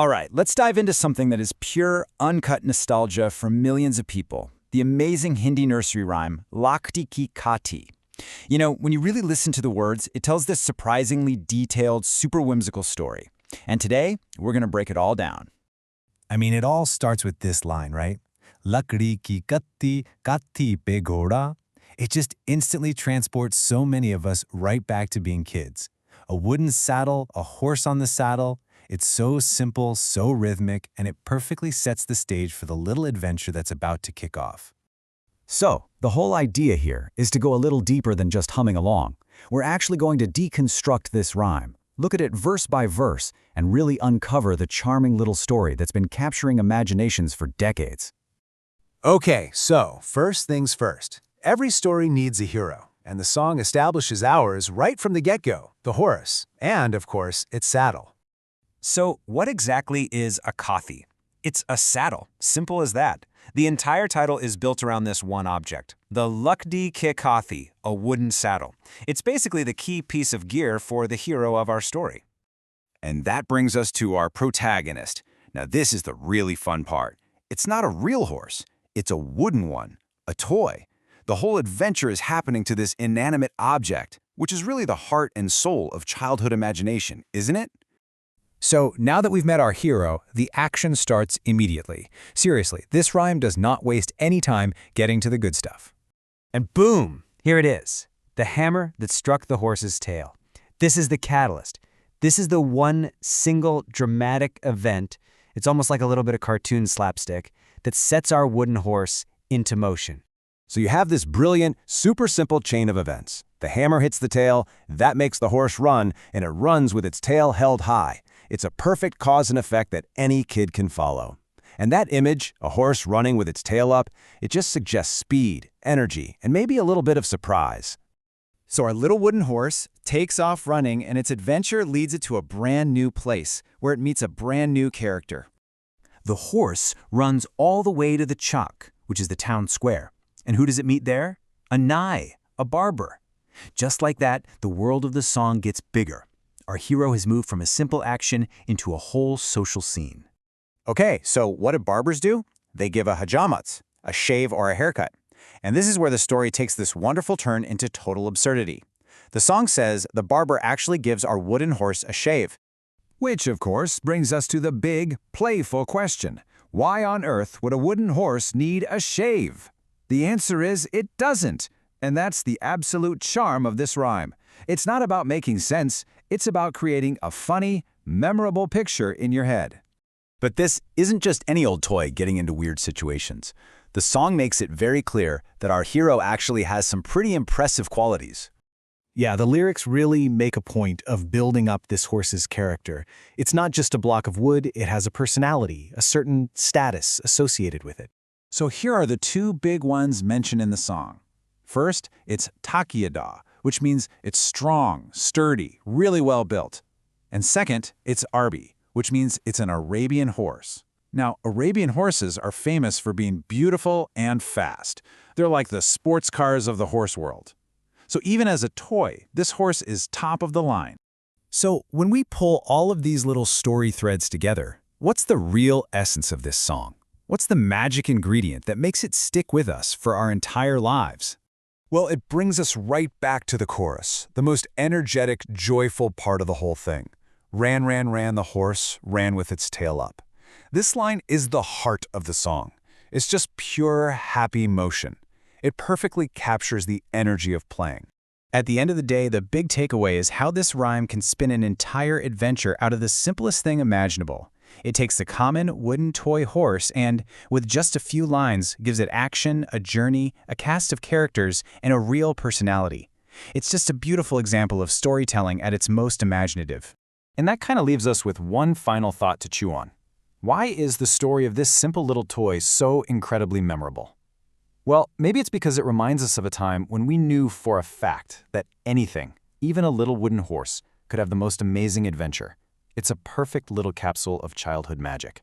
All right, let's dive into something that is pure, uncut nostalgia for millions of people. The amazing Hindi nursery rhyme, Lakdi ki Kathi. You know, when you really listen to the words, it tells this surprisingly detailed, super whimsical story. And today, we're going to break it all down. I mean, it all starts with this line, right? Lakdi ki katti, kathi pe ghoda. It just instantly transports so many of us right back to being kids. A wooden saddle, a horse on the saddle. It's so simple, so rhythmic, and it perfectly sets the stage for the little adventure that's about to kick off. So, the whole idea here is to go a little deeper than just humming along. We're actually going to deconstruct this rhyme, look at it verse by verse, and really uncover the charming little story that's been capturing imaginations for decades. Okay, so first things first. Every story needs a hero, and the song establishes ours right from the get-go, the horse, and, of course, its saddle. So what exactly is a Kathi? It's a saddle, simple as that. The entire title is built around this one object, the Lakdi ki Kathi, a wooden saddle. It's basically the key piece of gear for the hero of our story. And that brings us to our protagonist. Now this is the really fun part. It's not a real horse, it's a wooden one, a toy. The whole adventure is happening to this inanimate object, which is really the heart and soul of childhood imagination, isn't it? So now that we've met our hero, the action starts immediately. Seriously, this rhyme does not waste any time getting to the good stuff. And boom, here it is, the hammer that struck the horse's tail. This is the catalyst. This is the one single dramatic event, it's almost like a little bit of cartoon slapstick, that sets our wooden horse into motion. So you have this brilliant, super simple chain of events. The hammer hits the tail, that makes the horse run, and it runs with its tail held high. It's a perfect cause and effect that any kid can follow. And that image, a horse running with its tail up, it just suggests speed, energy, and maybe a little bit of surprise. So our little wooden horse takes off running, and its adventure leads it to a brand new place, where it meets a brand new character. The horse runs all the way to the Chowk, which is the town square. And who does it meet there? A nai, a barber. Just like that, the world of the song gets bigger. Our hero has moved from a simple action into a whole social scene. Okay, so what do barbers do? They give a hajamats, a shave or a haircut. And this is where the story takes this wonderful turn into total absurdity. The song says the barber actually gives our wooden horse a shave. Which, of course, brings us to the big, playful question. Why on earth would a wooden horse need a shave? The answer is it doesn't. And that's the absolute charm of this rhyme. It's not about making sense, it's about creating a funny, memorable picture in your head. But this isn't just any old toy getting into weird situations. The song makes it very clear that our hero actually has some pretty impressive qualities. Yeah, the lyrics really make a point of building up this horse's character. It's not just a block of wood, it has a personality, a certain status associated with it. So here are the two big ones mentioned in the song. First, it's takyada, which means it's strong, sturdy, really well built. And second, it's arbi, which means it's an Arabian horse. Now, Arabian horses are famous for being beautiful and fast. They're like the sports cars of the horse world. So even as a toy, this horse is top of the line. So when we pull all of these little story threads together, what's the real essence of this song? What's the magic ingredient that makes it stick with us for our entire lives? Well, it brings us right back to the chorus, the most energetic, joyful part of the whole thing. Ran, ran, the horse, ran with its tail up. This line is the heart of the song. It's just pure, happy motion. It perfectly captures the energy of playing. At the end of the day, the big takeaway is how this rhyme can spin an entire adventure out of the simplest thing imaginable. It takes the common wooden toy horse and, with just a few lines, gives it action, a journey, a cast of characters, and a real personality. It's just a beautiful example of storytelling at its most imaginative. And that kind of leaves us with one final thought to chew on. Why is the story of this simple little toy so incredibly memorable? Well, maybe it's because it reminds us of a time when we knew for a fact that anything, even a little wooden horse, could have the most amazing adventure. It's a perfect little capsule of childhood magic.